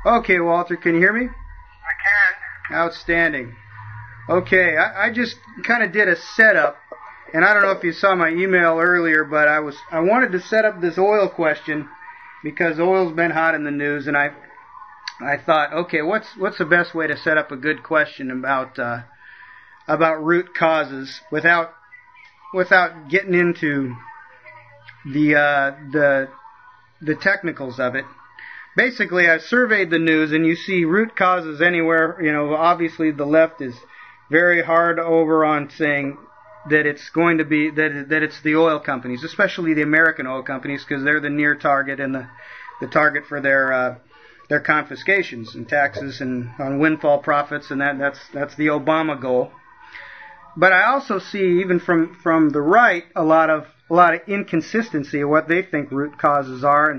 Okay, Walter, can you hear me? I can. Outstanding. Okay, I just kind of did a setup, and I don't know if you saw my email earlier, but I wanted to set up this oil question because oil's been hot in the news, and I thought, okay, what's the best way to set up a good question about root causes without getting into the technicals of it. Basically, I surveyed the news, and you see root causes anywhere. You know, obviously the left is very hard over on saying that it's going to be that it's the oil companies, especially the American oil companies, because they're the near target and the target for their confiscations and taxes and on windfall profits, and that's the Obama goal. But I also see, even from the right, a lot of inconsistency of what they think root causes are,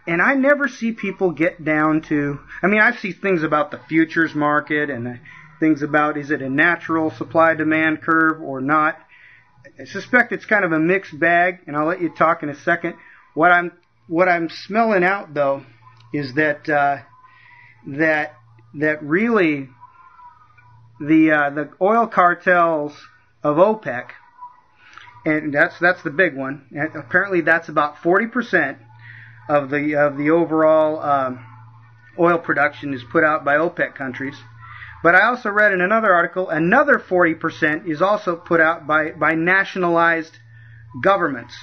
and I never see people get down to. I mean, I see things about the futures market and things about, is it a natural supply-demand curve or not. I suspect it's kind of a mixed bag, and I'll let you talk in a second. What I'm smelling out, though, is that really the oil cartels of OPEC, and that's the big one. And apparently, that's about 40% of the overall oil production is put out by OPEC countries. But I also read in another article, another 40% is also put out by nationalized governments,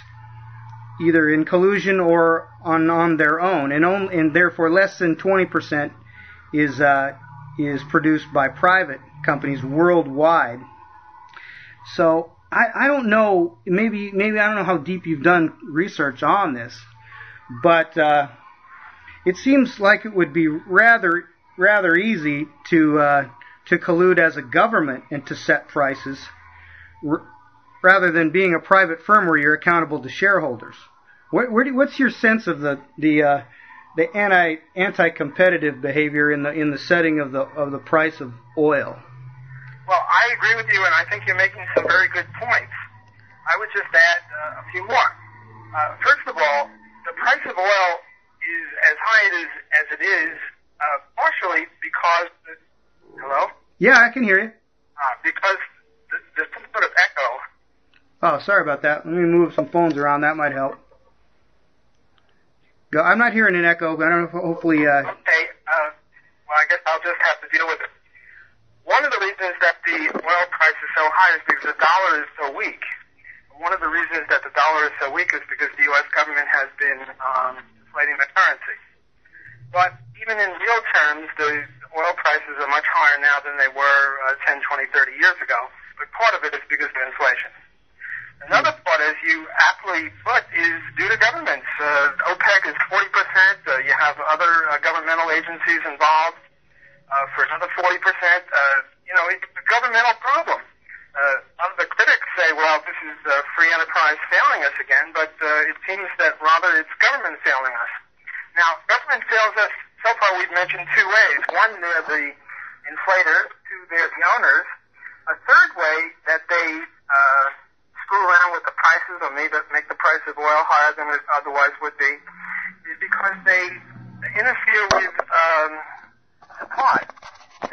either in collusion or on their own, and therefore less than 20% is produced by private companies worldwide. So I don't know, maybe I don't know how deep you've done research on this, but it seems like it would be rather easy to collude as a government and to set prices, rather than being a private firm where you're accountable to shareholders. What's your sense of the anti-competitive behavior in the setting of the price of oil? Well, I agree with you, and I think you're making some very good points. I would just add a few more. First of all, the price of oil is as high as it is partially because hello? Yeah, I can hear you. Because there's some sort of echo. Oh, sorry about that. Let me move some phones around. That might help. I'm not hearing an echo, but I don't know. Hopefully. Okay. Well, I guess I'll just have to deal with it. One of the reasons that the oil price is so high is because the dollar is so weak. One of the reasons that the dollar is so weak is because the U.S. government has been inflating the currency. But even in real terms, the oil prices are much higher now than they were 10, 20, 30 years ago. But part of it is because of inflation. Another part, as you aptly put, is due to governments. OPEC is 40%. You have other governmental agencies involved for another 40%. It's a governmental problem. Some of the critics say, well, this is free enterprise failing us again, but it seems that rather it's government failing us. Now, government fails us, so far we've mentioned two ways. One, they're the inflators. Two, they're the owners. A third way that they screw around with the prices or make the price of oil higher than it otherwise would be is because they interfere with supply.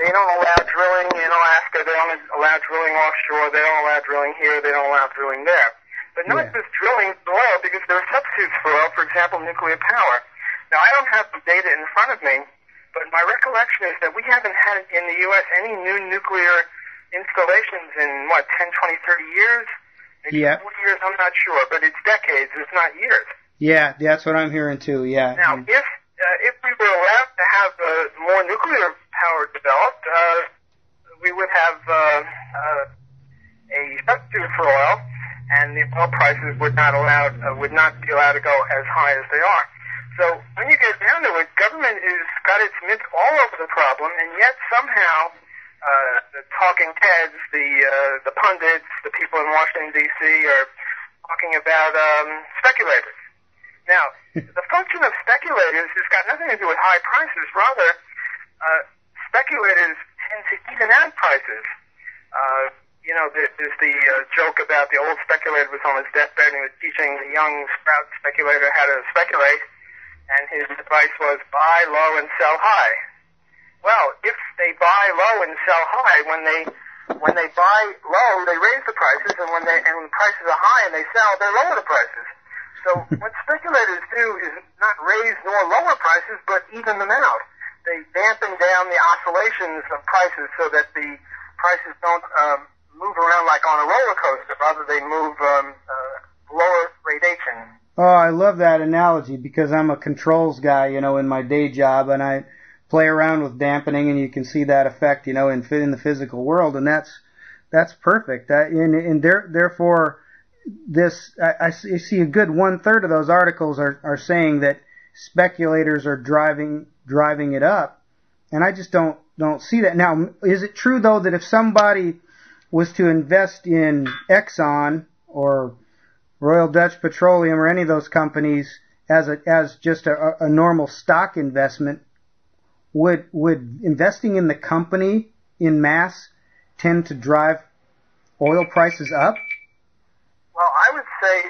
They don't allow drilling in Alaska. They don't allow drilling offshore. They don't allow drilling here. They don't allow drilling there. But not just drilling oil, because there are substitutes for oil, for example, nuclear power. Now, I don't have the data in front of me, but my recollection is that we haven't had in the U.S. any new nuclear installations in, 10, 20, 30 years? Maybe 40 years, I'm not sure, but it's decades, it's not years. Yeah, that's what I'm hearing too, yeah. Now, if we were allowed to have more nuclear power developed, we would have a substitute for oil, and the oil prices would not be allowed to go as high as they are. So when you get down to it, government has got its mitts all over the problem, and yet somehow the talking heads, the pundits, the people in Washington, D.C. are talking about speculators. Now, the function of speculators has got nothing to do with high prices. Rather, speculators tend to even out prices. There's the joke about the old speculator was on his deathbed and he was teaching the young sprout speculator how to speculate. and his advice was buy low and sell high. Well, if they buy low and sell high, when they buy low, they raise the prices, and when the prices are high and they sell, they lower the prices. So what speculators do is not raise nor lower prices, but even them out. They dampen down the oscillations of prices so that the prices don't move around like on a roller coaster. Rather, they move lower gradation. Oh, I love that analogy because I'm a controls guy, in my day job, and I play around with dampening, and you can see that effect, in the physical world, and that's perfect. Therefore, I see a good 1/3 of those articles are saying that speculators are driving it up, and I just don't see that. Now, is it true though that if somebody was to invest in Exxon or Royal Dutch Petroleum or any of those companies as just a normal stock investment, would investing in the company in mass tend to drive oil prices up? Well, I would say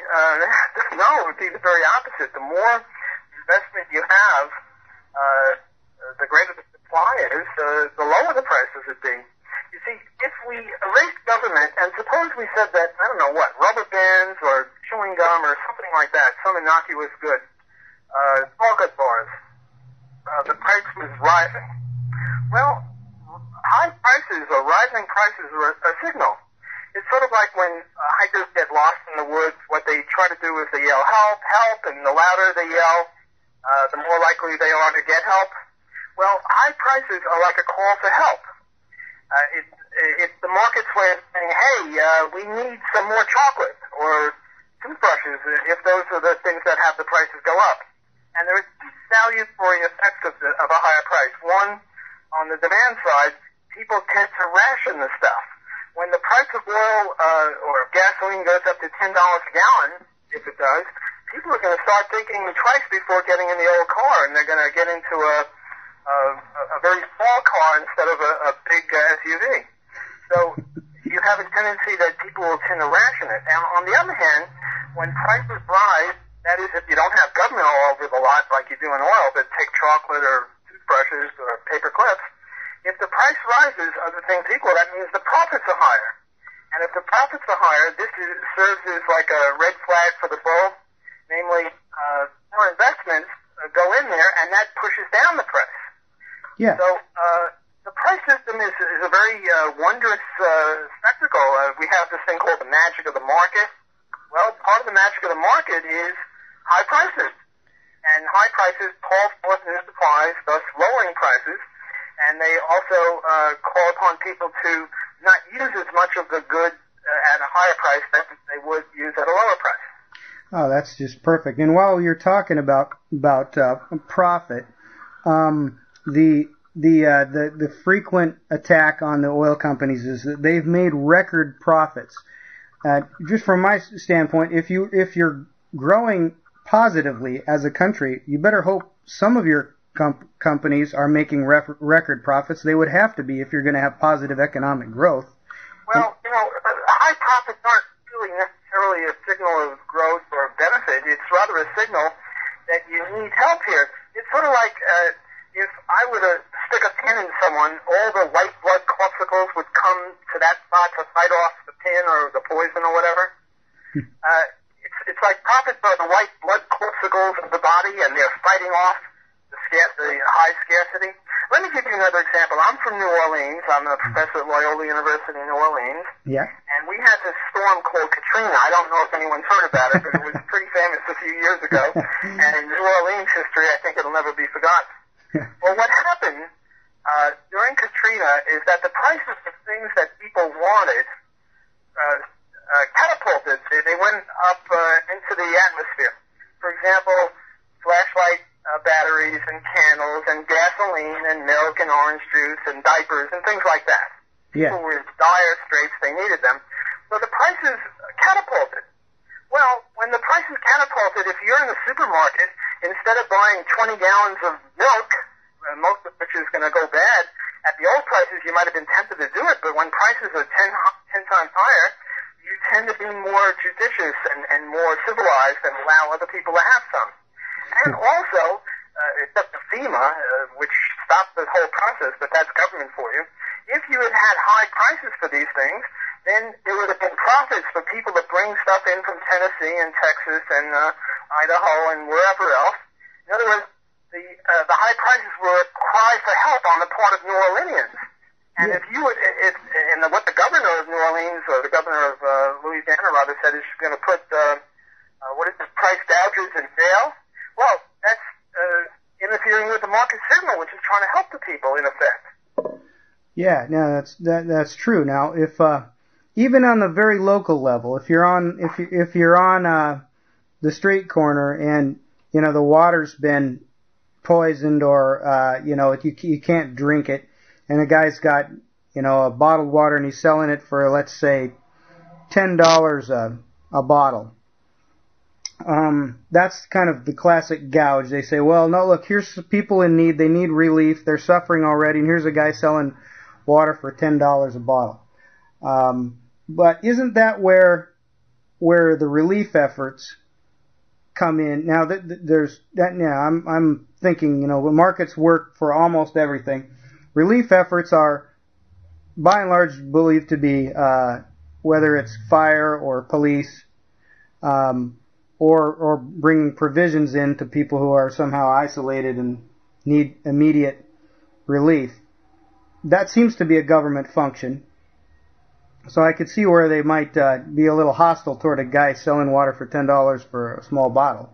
no. It would be the very opposite. The more investment you have, the greater the supply is, the lower the prices would be. You see, if we erased government, and suppose we said that, I don't know what, rubber bands or chewing gum or something like that, some innocuous good, chocolate bars, the price was rising. Well, high prices or rising prices are a signal. It's sort of like when hikers get lost in the woods, what they try to do is they yell, help, help, and the louder they yell, the more likely they are to get help. Well, high prices are like a call to help. It's the market's way of saying, hey, we need some more chocolate or toothbrushes if those are the things that have the prices go up. And there are two salutary effects of a higher price. One, on the demand side, people tend to ration the stuff. When the price of oil or gasoline goes up to $10 a gallon, if it does, people are going to start thinking twice before getting in the old car, and they're going to get into a very small car instead of a big SUV. So you have a tendency that people will tend to ration it. And on the other hand, when prices rise, that is if you don't have government all over the lot like you do in oil, but take chocolate or toothbrushes or paper clips, if the price rises, other things equal, that means the profits are higher. And if the profits are higher, this serves as like a red flag for the bull, namely more investments go in there, and that pushes down the price. Yeah. So the price system is a very wondrous spectacle. We have this thing called the magic of the market. Well, part of the magic of the market is high prices. And high prices call forth new supplies, thus lowering prices. And they also call upon people to not use as much of the good at a higher price that they would use at a lower price. Oh, that's just perfect. And while you're talking about profit, the frequent attack on the oil companies is that they've made record profits. Just from my standpoint, if you're growing positively as a country, you better hope some of your companies are making record profits. They would have to be if you're going to have positive economic growth. Well, high profits aren't really necessarily a signal of growth or benefit. It's rather a signal that you need help here. It's sort of like if I were to stick a pin in someone, all the white blood corpuscles would come to that spot to fight off the pin or the poison or whatever. It's like profits are the white blood corpuscles of the body, and they're fighting off the high scarcity. Let me give you another example. I'm from New Orleans. I'm a professor at Loyola University in New Orleans. Yeah. And we had this storm called Katrina. I don't know if anyone's heard about it, but it was pretty famous a few years ago. And in New Orleans history, I think it'll never be forgotten. Well, what happened during Katrina is that the prices of things that people wanted catapulted. They went up into the atmosphere. For example, flashlight batteries and candles and gasoline and milk and orange juice and diapers and things like that. Yeah. People were in dire straits. They needed them. So the prices catapulted. Well, when the prices catapulted, if you're in the supermarket, instead of buying 20 gallons of milk, most of which is going to go bad, at the old prices you might have been tempted to do it, but when prices are 10 times higher, you tend to be more judicious and more civilized and allow other people to have some. And also, FEMA, which stopped the whole process, but that's government for you. If you had had high prices for these things, then there would have been profits for people to bring stuff in from Tennessee and Texas and Idaho and wherever else. In other words, the high prices were a cry for help on the part of New Orleanians. And if you would, what the governor of New Orleans or the governor of Louisiana rather said is she's going to put price gougers in jail. Well, that's interfering with the market signal, which is trying to help the people in effect. Yeah, no, that's true. Now, if even on the very local level, if you're on the street corner and the water's been poisoned or you can't drink it, and a guy's got a bottled water and he's selling it for, let's say, $10 a bottle. That's kind of the classic gouge. They say, well, no, look, here's people in need. They need relief. They're suffering already, and here's a guy selling water for $10 a bottle. But isn't that where the relief efforts come in? Now, I'm thinking, markets work for almost everything. Relief efforts are, by and large, believed to be, whether it's fire or police, or bringing provisions in to people who are somehow isolated and need immediate relief. That seems to be a government function. So I could see where they might be a little hostile toward a guy selling water for $10 for a small bottle.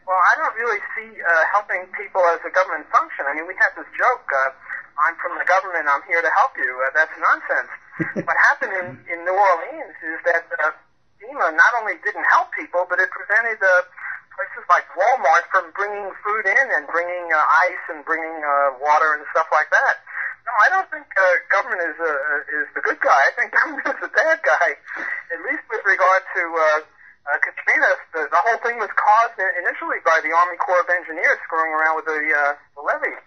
Well, I don't really see helping people as a government function. I mean, we have this joke, I'm from the government, I'm here to help you. That's nonsense. What happened in New Orleans is that FEMA not only didn't help people, but it prevented places like Walmart from bringing food in and bringing ice and bringing water and stuff like that. No, I don't think government is the good guy. I think government is the bad guy. At least with regard to Katrina, the whole thing was caused initially by the Army Corps of Engineers screwing around with the levee.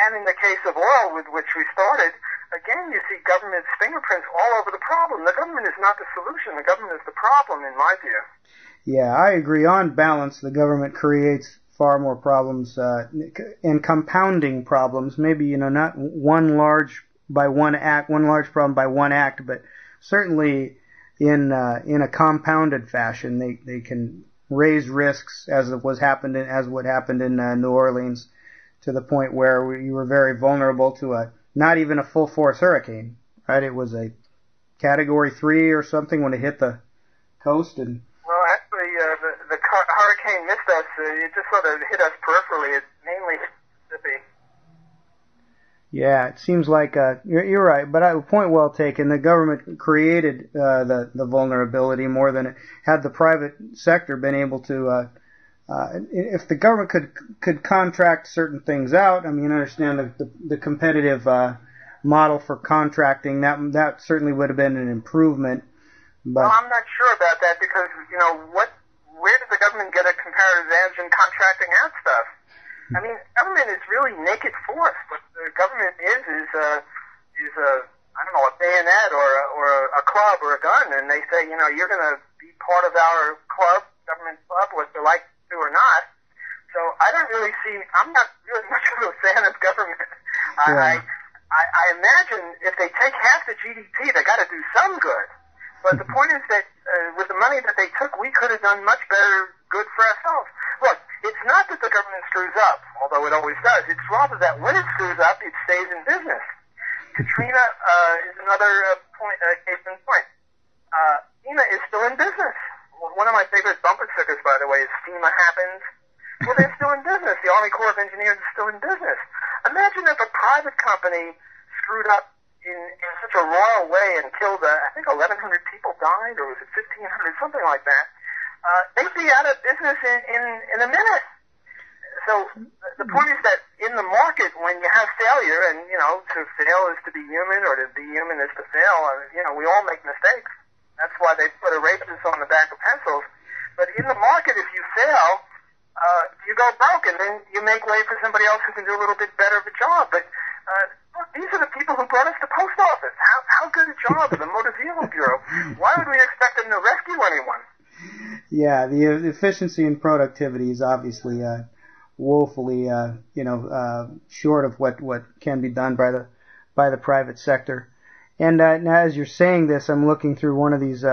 And in the case of oil, with which we started, again, you see government's fingerprints all over the problem. The government is not the solution. The government is the problem, in my view. Yeah, I agree. On balance, the government creates far more problems and compounding problems. Maybe, not one large problem by one act, but certainly in a compounded fashion, they can raise risks as what happened in New Orleans, to the point where you were very vulnerable to not even a full force hurricane, right? It was a Category 3 or something when it hit the coast. And well, actually, the hurricane missed us. It just sort of hit us peripherally. It mainly hit Mississippi. Yeah, it seems like you're right, but point well taken. The government created the vulnerability more than it had the private sector been able to. If the government could contract certain things out, I mean, I understand the competitive model for contracting, that certainly would have been an improvement. But well, I'm not sure about that because, where did the government get a comparative advantage in contracting out stuff? I mean, government is really naked force. What the government is a bayonet or a club or a gun, and they say, you're going to be part of our club, government club, whether you like to or not. So I'm not really much of a fan of government. Yeah. I imagine if they take half the GDP, they got to do some good. But the point is that with the money that they took, we could have done much better good for ourselves. Look, it's not that the government screws up, although it always does. It's rather that when it screws up, it stays in business. Katrina is another case in point. FEMA is still in business. One of my favorite bumper stickers, by the way, is FEMA happens. Well, they're still in business. The Army Corps of Engineers is still in business. Imagine if a private company screwed up in such a royal way and killed, I think 1,100 people died, or was it 1,500, something like that. They'd be out of business in a minute. So the point is that in the market, when you have failure, and, to fail is to be human, or to be human is to fail, we all make mistakes. That's why they put erasers on the back of pencils. But in the market, if you fail, you go broke, and then you make way for somebody else who can do a little bit better of a job. But these are the people who brought us to post office. How good a job of the Motor Vehicle Bureau. Why would we expect them to rescue anyone? Yeah, the efficiency and productivity is obviously woefully, short of what can be done by the private sector. And now, as you're saying this, I'm looking through one of these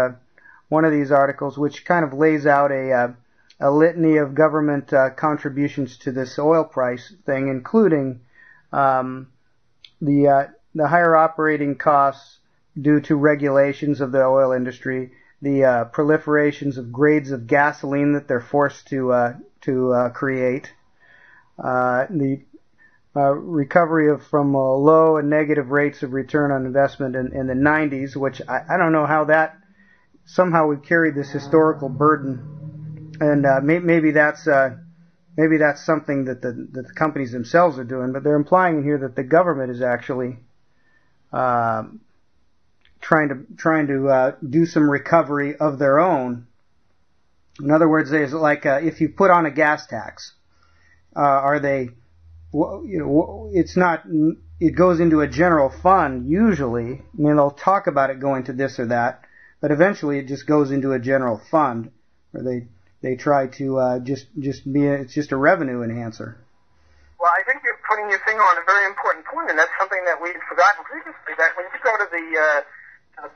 articles, which kind of lays out a litany of government contributions to this oil price thing, including the higher operating costs due to regulations of the oil industry, the proliferations of grades of gasoline that they're forced to create, the recovery from low and negative rates of return on investment in the 90s, which I don't know how that somehow we carried this historical burden, and maybe that's something that the companies themselves are doing, but they're implying in here that the government is actually trying to do some recovery of their own. In other words, there's like if you put on a gas tax, are they? It's not. It goes into a general fund usually. I mean, they'll talk about it going to this or that, but eventually it just goes into a general fund, where they try to just be. It's just a revenue enhancer. Well, I think you're putting your finger on a very important point, and that's something that we'd forgotten previously. That when you go to the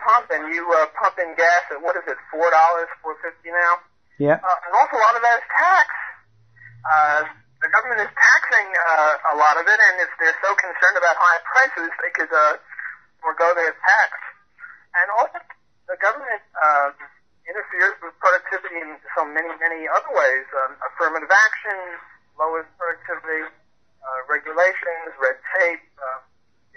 pump and you pump in gas at $4, $4.50 now. Yeah. An awful lot of that is tax. The government is taxing a lot of it, and if they're so concerned about high prices, they could forego their tax. And also, the government interferes with productivity in so many, many other ways. Affirmative action, lowers productivity, regulations, red tape.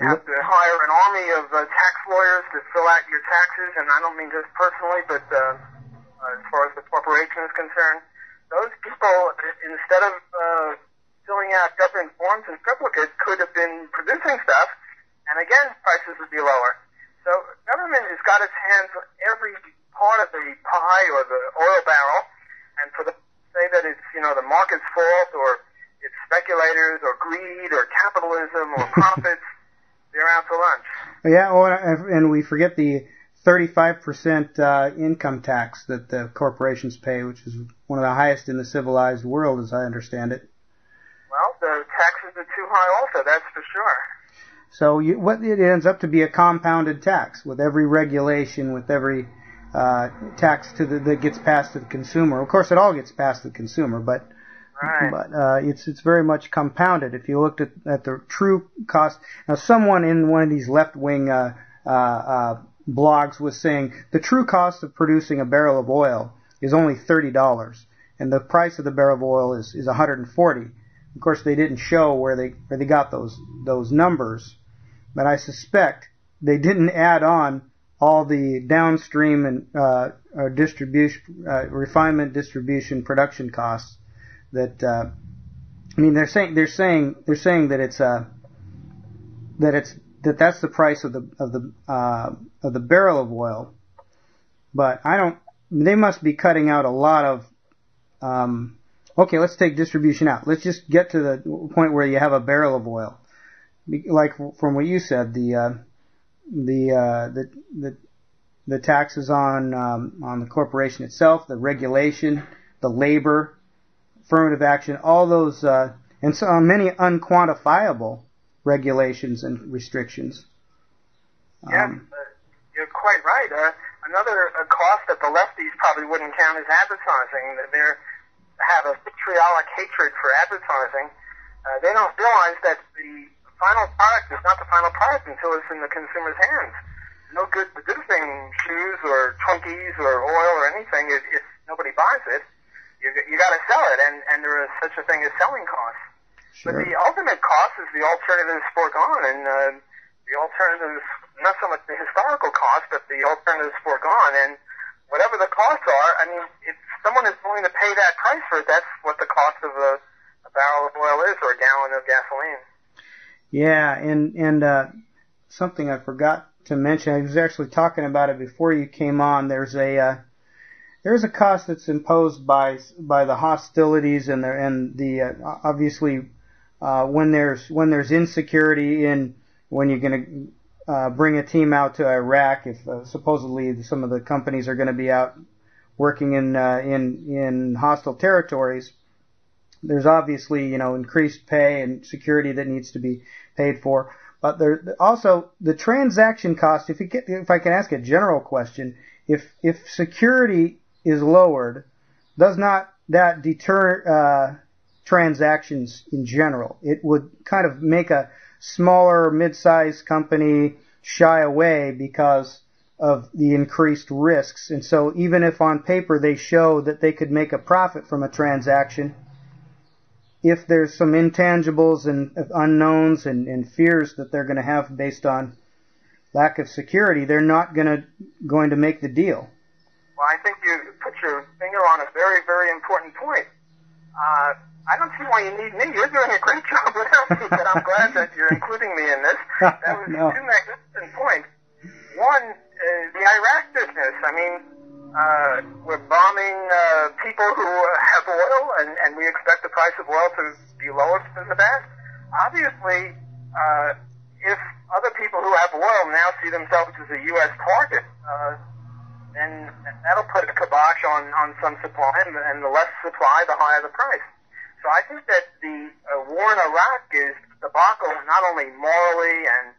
You have to hire an army of tax lawyers to fill out your taxes, and I don't mean just personally, but as far as the corporation is concerned. Those people, instead of filling out government forms and triplicates, could have been producing stuff, and again, prices would be lower. So government has got its hands on every part of the pie or the oil barrel, and for the say that it's the market's fault or it's speculators or greed or capitalism or profits, they're out to lunch. Yeah, and we forget the 35% income tax that the corporations pay, which is one of the highest in the civilized world, as I understand it. Well, the taxes are too high also, that's for sure. So it ends up to be a compounded tax with every regulation, with every tax that gets passed to the consumer. Of course, it all gets passed to the consumer, but it's very much compounded. If you looked at the true cost, now someone in one of these left-wing blogs was saying the true cost of producing a barrel of oil is only $30, and the price of the barrel of oil is $140. Of course, they didn't show where they got those numbers, but I suspect they didn't add on all the downstream and distribution, refinement, distribution, production costs. That they're saying that that's the price of the barrel of oil, but they must be cutting out a lot of. Okay, let's take distribution out. Let's just get to the point where you have a barrel of oil, like from what you said, the taxes on the corporation itself, the regulation, the labor, affirmative action, all those, and so many unquantifiable regulations and restrictions. Yes, you're quite right. Another cost that the lefties probably wouldn't count is advertising. They have a vitriolic hatred for advertising. They don't realize that the final product is not the final product until it's in the consumer's hands. No good, the good thing, shoes or Twinkies or oil or anything, if nobody buys it, you got to sell it, and there is such a thing as selling costs. Sure. But the ultimate cost is the alternatives foregone, and the alternatives, not so much the historical cost, but the alternatives foregone, and whatever the costs are, I mean, if someone is willing to pay that price for it, that's what the cost of a barrel of oil is, or a gallon of gasoline. Yeah, and something I forgot to mention, I was actually talking about it before you came on. There's a cost that's imposed by the hostilities and the obviously when there's insecurity in when you're going to bring a team out to Iraq, if supposedly some of the companies are going to be out working in hostile territories, there's obviously, increased pay and security that needs to be paid for. But there also the transaction cost. If I can ask a general question, if security is lowered, does not that deter transactions in general? It would kind of make a smaller, mid-sized company shy away because of the increased risks. And so even if on paper they show that they could make a profit from a transaction, if there's some intangibles and unknowns and fears that they're going to have based on lack of security, they're not going to make the deal. Well, I think you put your finger on a very, very important point. I don't see why you need me. You're doing a great job without me, but I'm glad that you're including me in this. That was No. two magnificent points. One, the Iraq business. I mean, we're bombing people who have oil, and we expect the price of oil to be lower than the best. Obviously, if other people who have oil now see themselves as a U.S. target, then that'll put a kibosh on some supply, and the less supply, the higher the price. So I think that the war in Iraq is debacle not only morally and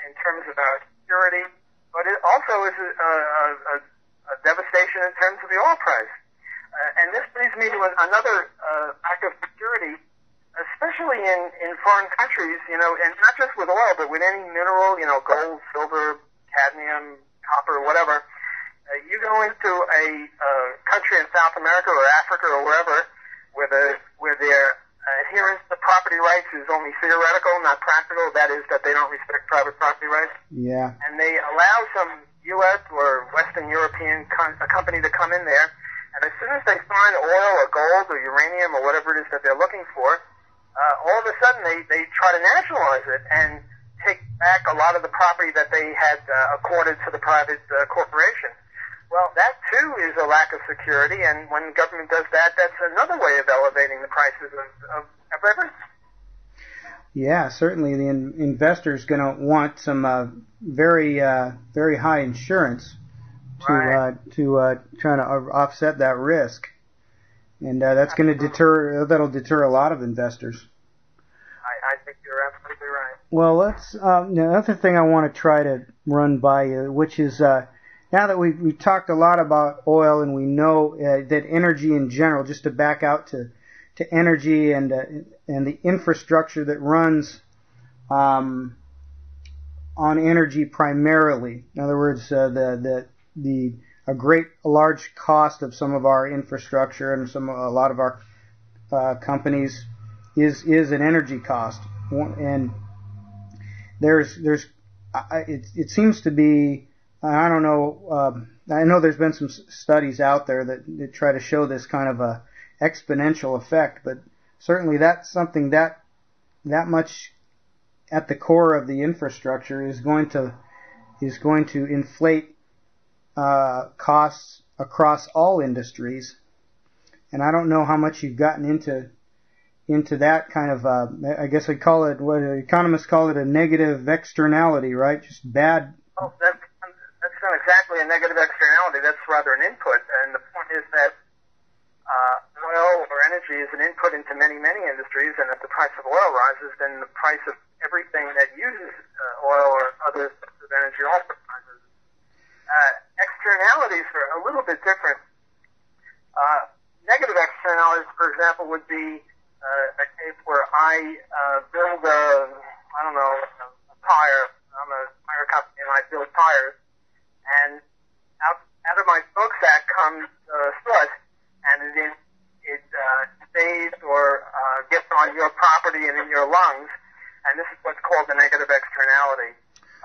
in terms of our security, but it also is a devastation in terms of the oil price. And this brings me to another lack of security, especially in foreign countries, and not just with oil, but with any mineral, gold, silver, cadmium, copper, whatever. You go into a country in South America or Africa or wherever where their adherence to property rights is only theoretical, not practical. That is, that they don't respect private property rights. Yeah. And they allow some U.S. or Western European company to come in there, and as soon as they find oil or gold or uranium or whatever it is that they're looking for, all of a sudden they try to nationalize it and take back a lot of the property that they had accorded to the private corporation. Well, that too is a lack of security, and when the government does that, that's another way of elevating the prices of everything. Yeah, certainly the investor's going to want some very high insurance to try to offset that risk, and that's going to that'll deter a lot of investors. I think you're absolutely right. Well, let's another thing I want to try to run by you, which is now that we've talked a lot about oil, and we know that energy in general, just to back out to energy and the infrastructure that runs on energy primarily. In other words, a large cost of some of our infrastructure and a lot of our companies is an energy cost, and it seems to be. I don't know. I know there's been some studies out there that try to show this kind of a exponential effect, but certainly that's something that much at the core of the infrastructure is going to inflate costs across all industries. And I don't know how much you've gotten into that kind of I guess I'd call it, what economists call it, a negative externality, right? Just bad. Oh, that's not exactly a negative externality. That's rather an input. And the point is that oil or energy is an input into many, many industries, and if the price of oil rises, then the price of everything that uses oil or other sorts of energy also rises. Externalities are a little bit different. Negative externalities, for example, would be a case where I build a tire. I'm a tire company, and I build tires. And out of my smokestack comes soot, and it stays or gets on your property and in your lungs, and this is what's called the negative externality.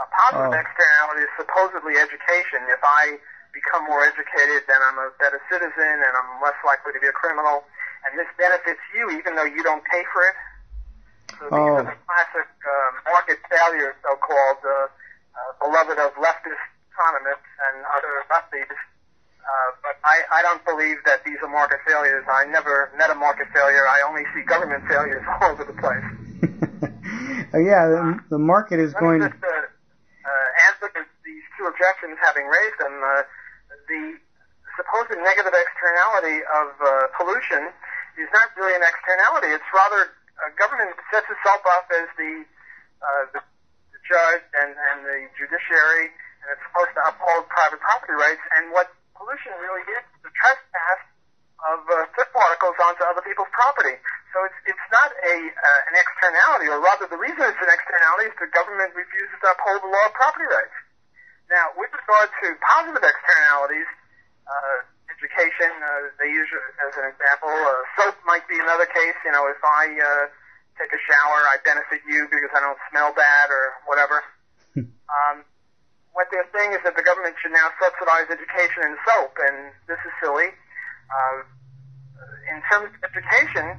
A positive externality is supposedly education. If I become more educated, then I'm a better citizen, and I'm less likely to be a criminal, and this benefits you even though you don't pay for it. So these are the classic market failures, so-called, beloved of leftist economists and other lefties, but I don't believe that these are market failures. I never met a market failure. I only see government failures all over the place. Yeah, the market is going to... answer these two objections, having raised them. The supposed negative externality of pollution is not really an externality. It's rather government sets itself up as the judge and the judiciary, and it's supposed to uphold private property rights. And what pollution really is the trespass of food particles onto other people's property. So it's not an externality, or rather the reason it's an externality is the government refuses to uphold the law of property rights. Now, with regard to positive externalities, education, they use as an example. Soap might be another case. You know, if I take a shower, I benefit you because I don't smell bad or whatever. What they're saying is that the government should now subsidize education in soap, and this is silly. In terms of education,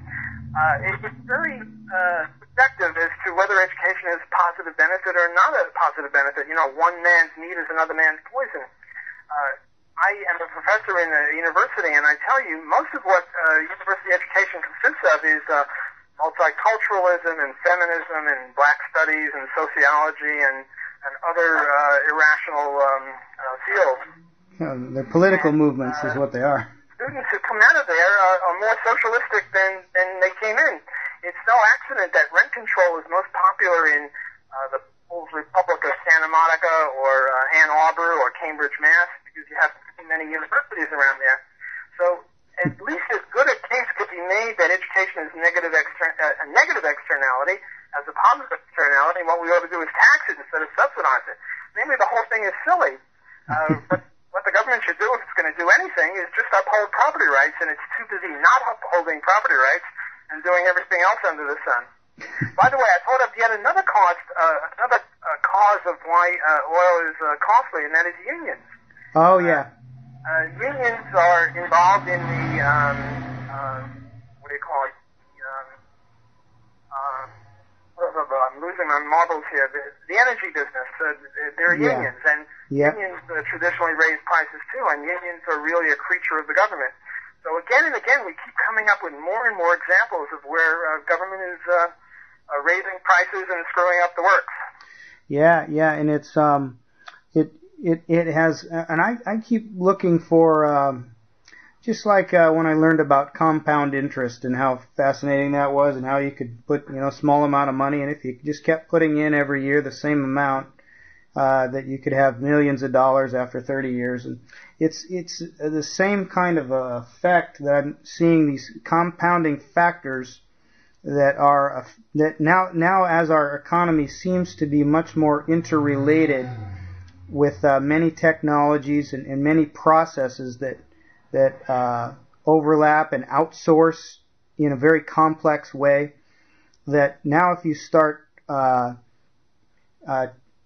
it's very subjective as to whether education is a positive benefit or not a positive benefit. You know, one man's meat is another man's poison. I am a professor in a university, and I tell you, most of what university education consists of is multiculturalism and feminism and black studies and sociology and other irrational fields. Yeah, they're political movements is what they are. Students who come out of there are more socialistic than they came in. It's no accident that rent control is most popular in the People's Republic of Santa Monica or Ann Arbor or Cambridge, Mass., because you have many universities around there. So at least as good a case could be made that education is a negative externality as a positive externality. What we ought to do is tax it instead of subsidize it. Maybe the whole thing is silly. But what the government should do, if it's going to do anything, is just uphold property rights, and it's too busy not upholding property rights and doing everything else under the sun. By the way, I thought of yet another cause of why oil is costly, and that is unions. Oh, yeah. Unions are involved in the, what do you call it? I'm losing my marbles here. The energy business. There are unions, and unions traditionally raise prices too, and unions are really a creature of the government. So again and again, we keep coming up with more and more examples of where government is raising prices and screwing up the works. Yeah, and it's it has, and I keep looking for just like when I learned about compound interest and how fascinating that was, and how you could put small amount of money, and if you just kept putting in every year the same amount, that you could have millions of dollars after 30 years, and it's the same kind of effect that I'm seeing, these compounding factors that are that now as our economy seems to be much more interrelated with many technologies and many processes that overlap and outsource in a very complex way, that now if you start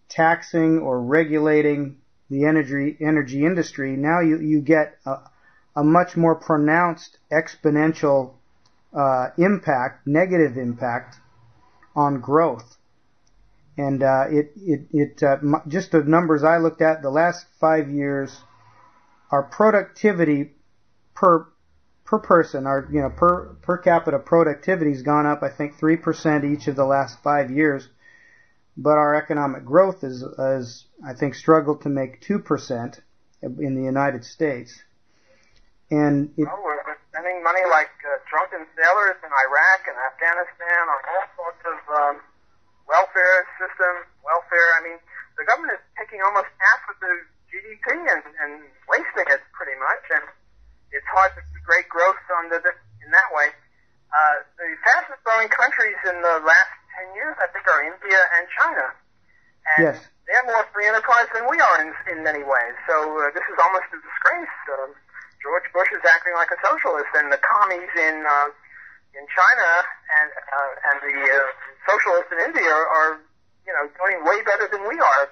taxing or regulating the energy industry, now you get a much more pronounced exponential negative impact on growth. And just the numbers I looked at, the last 5 years, our productivity per person, our per capita productivity has gone up, I think 3% each of the last 5 years, but our economic growth is I think struggled to make 2% in the United States. And we're spending money like drunken sailors in Iraq and Afghanistan on all sorts of welfare system. I mean, the government is taking almost half of the GDP and wasting it pretty much, and it's hard to see great growth in that way. The fastest growing countries in the last 10 years, I think, are India and China. And they're more free enterprise than we are in many ways. So this is almost a disgrace. George Bush is acting like a socialist, and the commies in China and the socialists in India are doing way better than we are.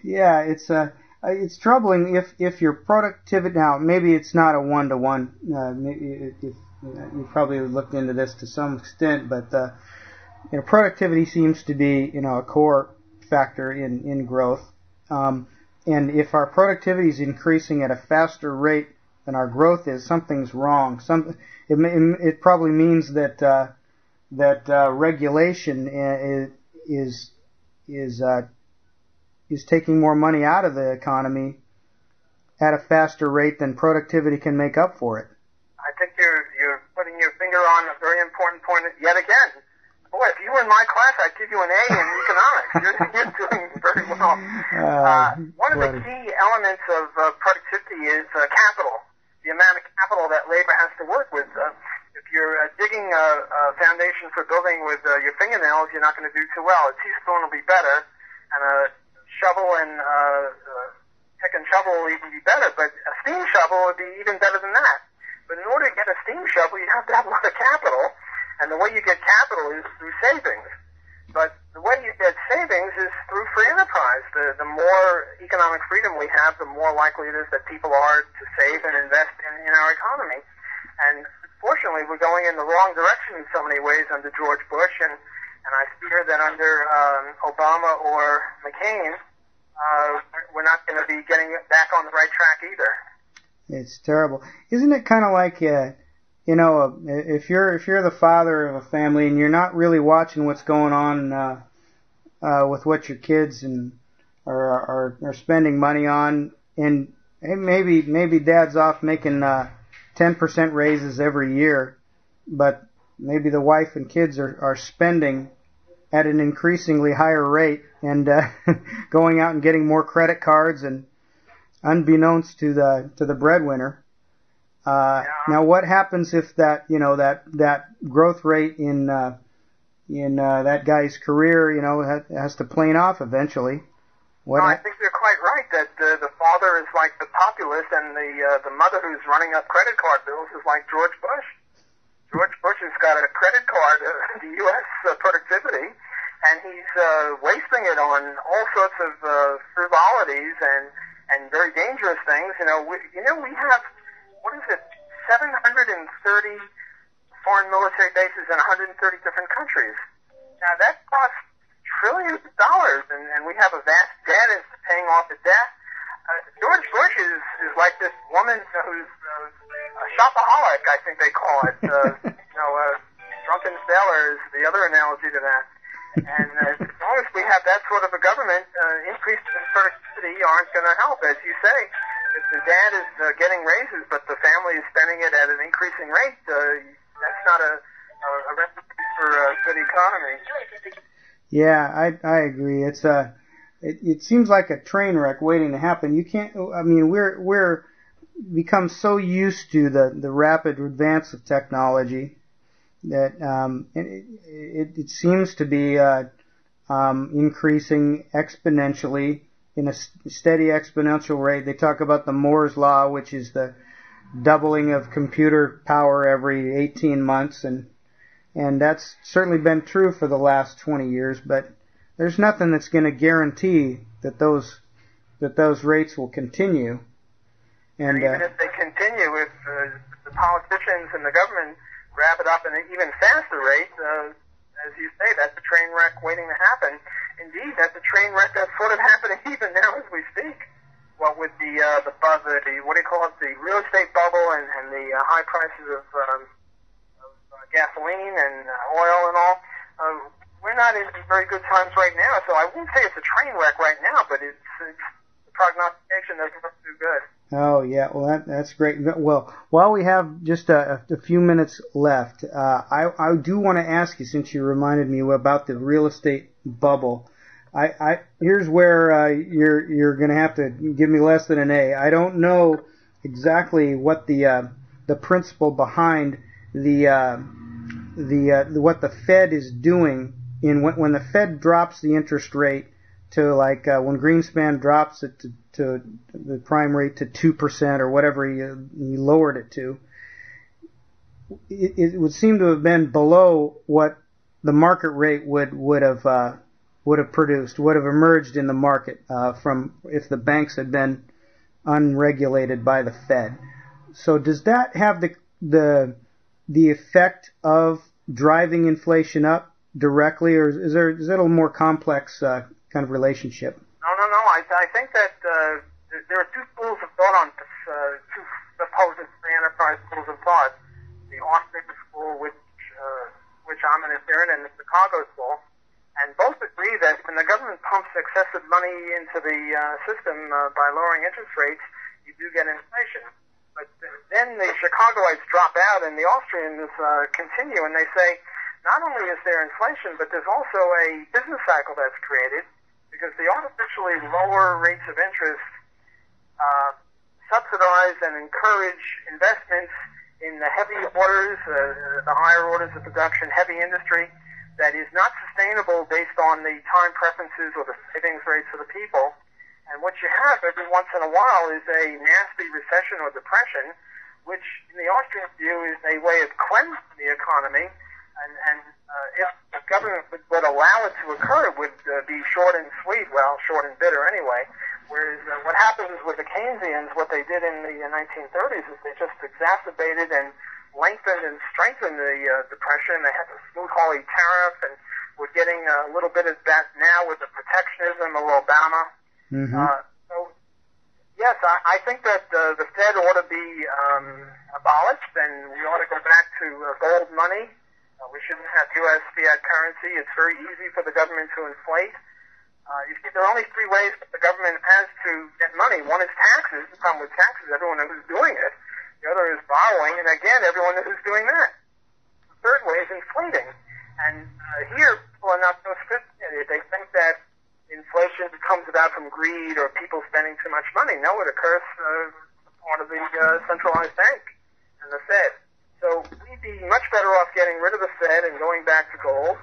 Yeah, it's troubling if your productivity, now maybe it's not a one-to-one, maybe if you probably looked into this to some extent, but productivity seems to be a core factor in growth, and if our productivity is increasing at a faster rate than our growth is, something's wrong. It probably means that regulation is taking more money out of the economy at a faster rate than productivity can make up for it. I think you're your finger on a very important point yet again. Boy, if you were in my class, I'd give you an A in economics. You're doing very well. One of the key elements of productivity is capital, the amount of capital that labor has to work with. If you're digging a foundation for building with your fingernails, you're not going to do too well. A teaspoon will be better, and a shovel and pick and shovel will even be better, but a steam shovel would be even better than that. But in order to get a steam shovel, you have to have a lot of capital, and the way you get capital is through savings. But the way you get savings is through free enterprise. The more economic freedom we have, the more likely it is that people are to save and invest in our economy. And fortunately, we're going in the wrong direction in so many ways under George Bush, and I fear that under Obama or McCain, we're not going to be getting back on the right track either. It's terrible. Isn't it kind of like, if you're the father of a family and you're not really watching what's going on with what your kids are spending money on, and maybe dad's off making 10% raises every year, but maybe the wife and kids are spending at an increasingly higher rate and going out and getting more credit cards, and unbeknownst to the breadwinner. Now, what happens if that growth rate in that guy's career has to plane off eventually? I think you're quite right that the father is like the populace, and the mother who's running up credit card bills is like George Bush. George Bush has got a credit card of the U.S. Productivity, and he's wasting it on all sorts of frivolities and very dangerous things. We have, 730 foreign military bases in 130 different countries. Now that costs trillions of dollars, and we have a vast debt and paying off the debt. George Bush is like this woman who's a shopaholic, I think they call it. Drunken sailor is the other analogy to that. And as long as we have that sort of a government, increases in productivity aren't going to help. As you say, if the dad is getting raises, but the family is spending it at an increasing rate, that's not a recipe for a good economy. Yeah, I agree. It's it seems like a train wreck waiting to happen. You can't. I mean, we're become so used to the rapid advance of technology that it seems to be increasing exponentially in a steady exponential rate. They talk about the Moore's law, which is the doubling of computer power every 18 months, and that's certainly been true for the last 20 years, but there's nothing that's going to guarantee that those rates will continue. And even if they continue, if the politicians and the government grab it up at an even faster rate, as you say, that's a train wreck waiting to happen. Indeed, that's a train wreck that's sort of happening even now as we speak. What with the what do you call it, the real estate bubble and the high prices of gasoline and oil and all, we're not in very good times right now. So I wouldn't say it's a train wreck right now, but it's the prognostication doesn't look too good. Oh yeah, well that's great. Well, while we have just a few minutes left, I do want to ask you, since you reminded me about the real estate bubble. Here's where you're going to have to give me less than an A. I don't know exactly what the principle behind what the Fed is doing when the Fed drops the interest rate to when Greenspan drops it to the prime rate to 2% or whatever he lowered it to. It would seem to have been below what the market rate would have produced, would have emerged in the market from if the banks had been unregulated by the Fed. So does that have the effect of driving inflation up directly, or is that a little more complex kind of relationship? No. I think that there are two schools of thought on this, two supposed free enterprise schools of thought: the Austrian school, which I'm an adherent, and the Chicago school. And both agree that when the government pumps excessive money into the system by lowering interest rates, you do get inflation. But then the Chicagoites drop out and the Austrians continue, and they say, not only is there inflation, but there's also a business cycle that's created because the artificially lower rates of interest subsidize and encourage investments in the heavy orders, the higher orders of production, heavy industry that is not sustainable based on the time preferences or the savings rates of the people. And what you have every once in a while is a nasty recession or depression, which in the Austrian view is a way of cleansing the economy. And if the government would allow it to occur, it would be short and sweet, well, short and bitter anyway. Whereas what happens with the Keynesians, what they did in the 1930s is they just exacerbated and lengthened and strengthened the depression. They had the Smoot-Hawley tariff, and we're getting a little bit of that now with the protectionism of Obama. Mm-hmm. So, yes, I think that the Fed ought to be abolished, and we ought to go back to gold money. We shouldn't have U.S. fiat currency. It's very easy for the government to inflate. You see, there are only three ways that the government has to get money. One is taxes. The problem with taxes, everyone knows who's doing it. The other is borrowing, and again, everyone knows who's doing that. The third way is inflating. And here, people are not so sophisticated. They think that inflation comes about from greed or people spending too much money. No, it occurs part of the centralized bank and the Fed. So we'd be much better off getting rid of the Fed and going back to gold.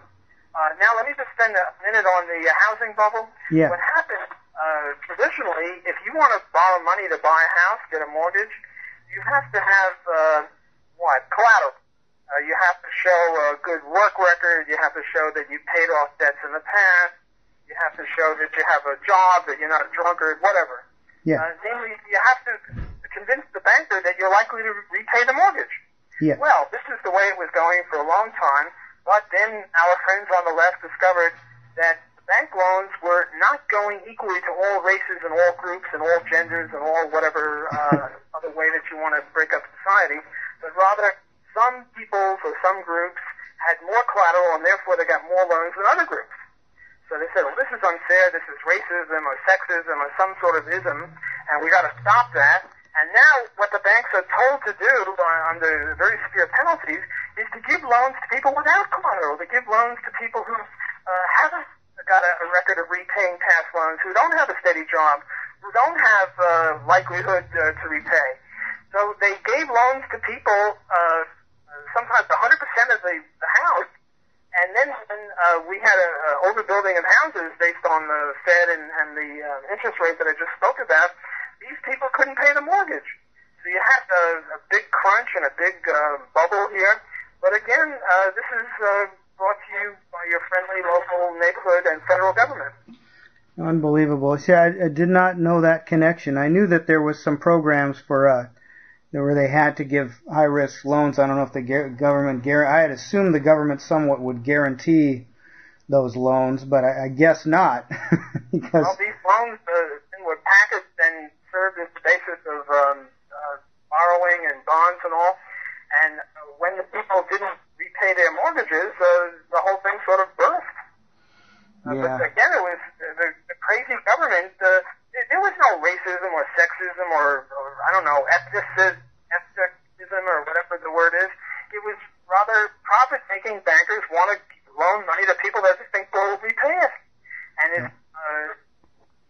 Now let me just spend a minute on the housing bubble. Yeah. What happens traditionally, if you want to borrow money to buy a house, get a mortgage, you have to have collateral. You have to show a good work record. You have to show that you paid off debts in the past. You have to show that you have a job, that you're not a drunkard, whatever. Yeah. Namely, you have to convince the banker that you're likely to repay the mortgage. Yeah. Well, this is the way it was going for a long time, but then our friends on the left discovered that bank loans were not going equally to all races and all groups and all genders and all whatever other way that you want to break up society, but rather some peoples or some groups had more collateral and therefore they got more loans than other groups. So they said, well, this is unfair, this is racism or sexism or some sort of ism, and we got to stop that. And now what the banks are told to do under very severe penalties is to give loans to people without collateral, to give loans to people who haven't got a record of repaying past loans, who don't have a steady job, who don't have likelihood to repay. So they gave loans to people, sometimes 100% of the house, and then when we had an overbuilding of houses based on the Fed and the interest rate that I just spoke about, these people couldn't pay the mortgage. So you had a big crunch and a big bubble here. But again, this is brought to you by your friendly local neighborhood and federal government. Unbelievable. See, I did not know that connection. I knew that there was some programs for where they had to give high-risk loans. I don't know if the government I had assumed the government somewhat would guarantee those loans, but I guess not. Because well, these loans were packaged and served as the basis of borrowing and bonds and all. And when the people didn't repay their mortgages, the whole thing sort of burst. But again, it was the crazy government. There was no racism or sexism or I don't know, ethnicism or whatever the word is. It was rather profit-making bankers want to loan money to people that they think will repay it. And if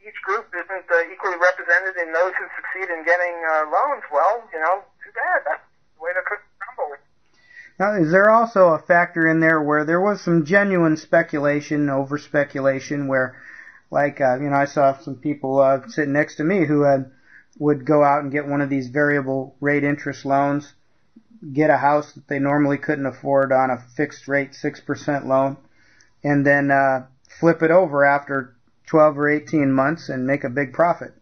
each group isn't equally represented in those who succeed in getting loans, well, too bad. That's the way the cookie crumbles. Now, is there also a factor in there where there was some genuine speculation, over-speculation, where, like, I saw some people sitting next to me who would go out and get one of these variable rate interest loans, get a house that they normally couldn't afford on a fixed rate 6% loan, and then flip it over after 12 or 18 months and make a big profit.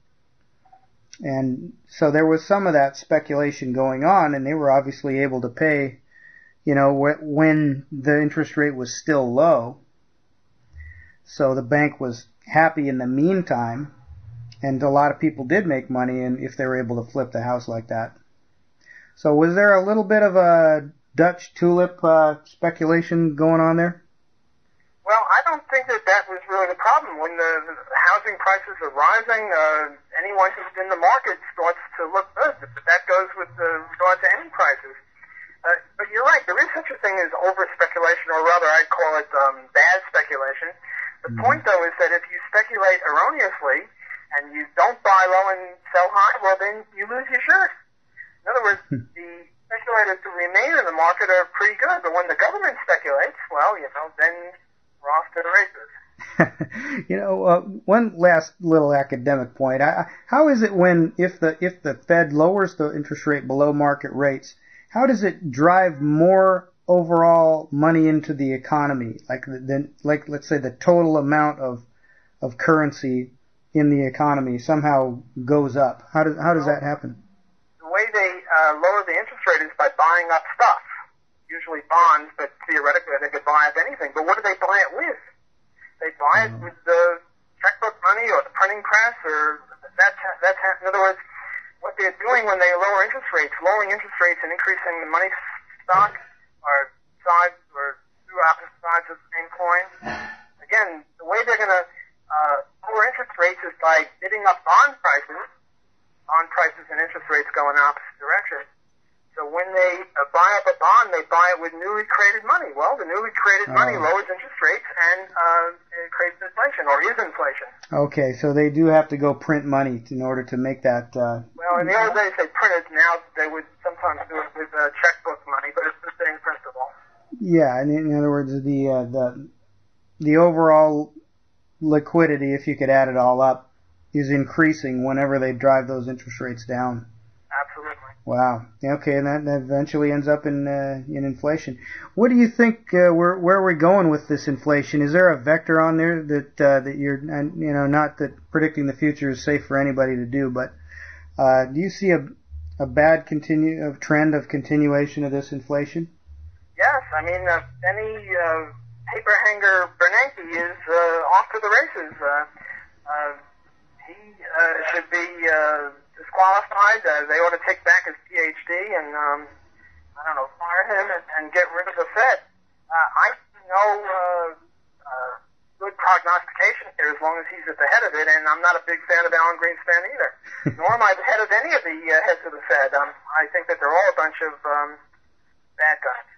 And so there was some of that speculation going on, and they were obviously able to pay, when the interest rate was still low. So the bank was happy in the meantime, and a lot of people did make money and if they were able to flip the house like that. So was there a little bit of a Dutch tulip speculation going on there? Well, I don't think that was really the problem. When the housing prices are rising, anyone who's in the market starts to look good. That goes with regard to any prices. But you're right, there is such a thing as over-speculation, or rather I'd call it bad speculation. The point, though, is that if you speculate erroneously and you don't buy low and sell high, well, then you lose your shirt. In other words, the speculators who remain in the market are pretty good, but when the government speculates, well, then we're off to the races. One last little academic point. How is it if the Fed lowers the interest rate below market rates, how does it drive more overall money into the economy? Like let's say the total amount of currency in the economy somehow goes up. How does that happen? The way they lower the interest rate is by buying up stuff, usually bonds, but theoretically they could buy up anything. But what do they buy it with? They buy it with the checkbook money or the printing press, or that's in other words, what they're doing when they lower interest rates, lowering interest rates and increasing the money stock are sides or two opposite sides of the same coin. Again, the way they're going to lower interest rates is by bidding up bond prices and interest rates go in the opposite direction. So when they buy up a bond, they buy it with newly created money. Well, the newly created money lowers interest rates and it creates inflation, or is inflation. Okay, so they do have to go print money in order to make that... Well, in the old days they printed. Now they would sometimes do it with checkbook money, but it's the same principle. Yeah, in other words, the overall liquidity, if you could add it all up, is increasing whenever they drive those interest rates down. Absolutely. Wow. Okay, and that eventually ends up in inflation. What do you think? Where are we going with this inflation? Is there a vector on there that you're not that predicting the future is safe for anybody to do, but do you see a bad trend of continuation of this inflation? Yes, I mean any paper hanger Bernanke is off to the races. He should be disqualified. They ought to take back his PhD and, fire him and get rid of the Fed. I see no good prognostication here as long as he's at the head of it, and I'm not a big fan of Alan Greenspan either. Nor am I the head of any of the heads of the Fed. I think that they're all a bunch of bad guys.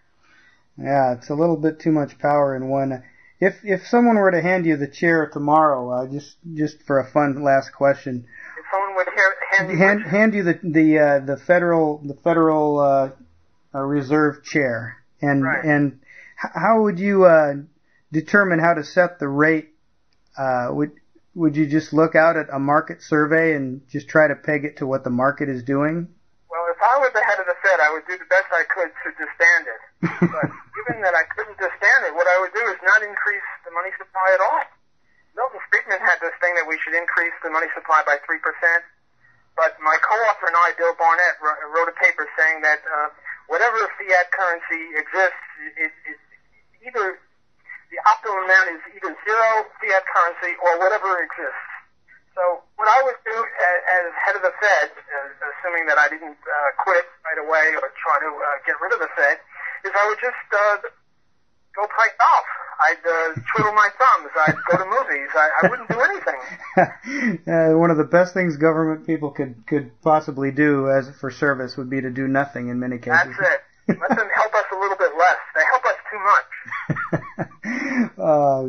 Yeah, it's a little bit too much power in one. If someone were to hand you the chair tomorrow, just for a fun last question, if someone would hand you the Federal Reserve chair, and how would you determine how to set the rate? Would you just look out at a market survey and just try to peg it to what the market is doing? Well, if I was the head of the Fed, I would do the best I could to disband it. But given that I couldn't disband it, what I would do is not increase the money supply at all. Milton Friedman had this thing that we should increase the money supply by 3%. But my co-author and I, Bill Barnett, wrote a paper saying that whatever fiat currency exists, it's either the optimum amount is either zero fiat currency or whatever exists. So what I would do as head of the Fed, assuming that I didn't quit right away or try to get rid of the Fed, is I would just go play golf. I'd twiddle my thumbs. I'd go to movies. I wouldn't do anything. One of the best things government people could possibly do for service would be to do nothing in many cases. That's it. Let them help us a little bit less. They help us too much.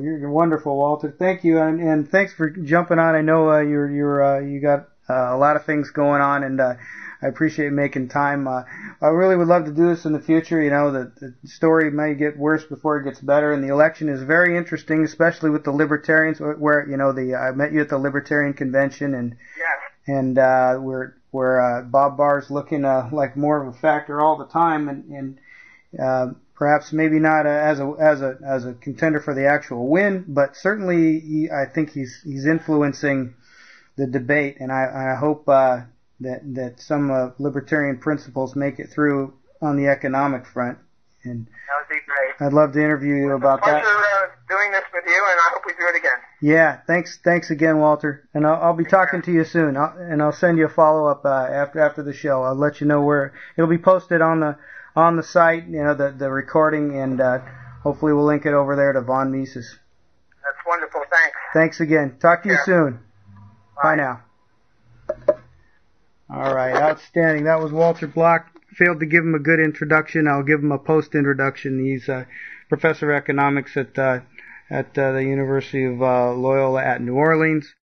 You're wonderful, Walter. Thank you, and thanks for jumping on. I know you got a lot of things going on, and I appreciate making time. I really would love to do this in the future. The story may get worse before it gets better, and the election is very interesting, especially with the libertarians. Where I met you at the Libertarian Convention, and yes. And where Bob Barr's looking like more of a factor all the time, and perhaps maybe not as a contender for the actual win, but certainly I think he's influencing the debate, and I hope that some libertarian principles make it through on the economic front. And that would be great. I'd love to interview you about that. It's a pleasure doing this with you, and I hope we do it again. Yeah, thanks again, Walter. And I'll be talking to you soon, and I'll send you a follow-up after the show. I'll let you know where it'll be posted on the site, the recording, and hopefully we'll link it over there to Von Mises. That Thanks again. Talk to you Yeah. soon. Bye now. All right, outstanding. That was Walter Block. Failed to give him a good introduction. I'll give him a post-introduction. He's a professor of economics at the University of Loyola at New Orleans.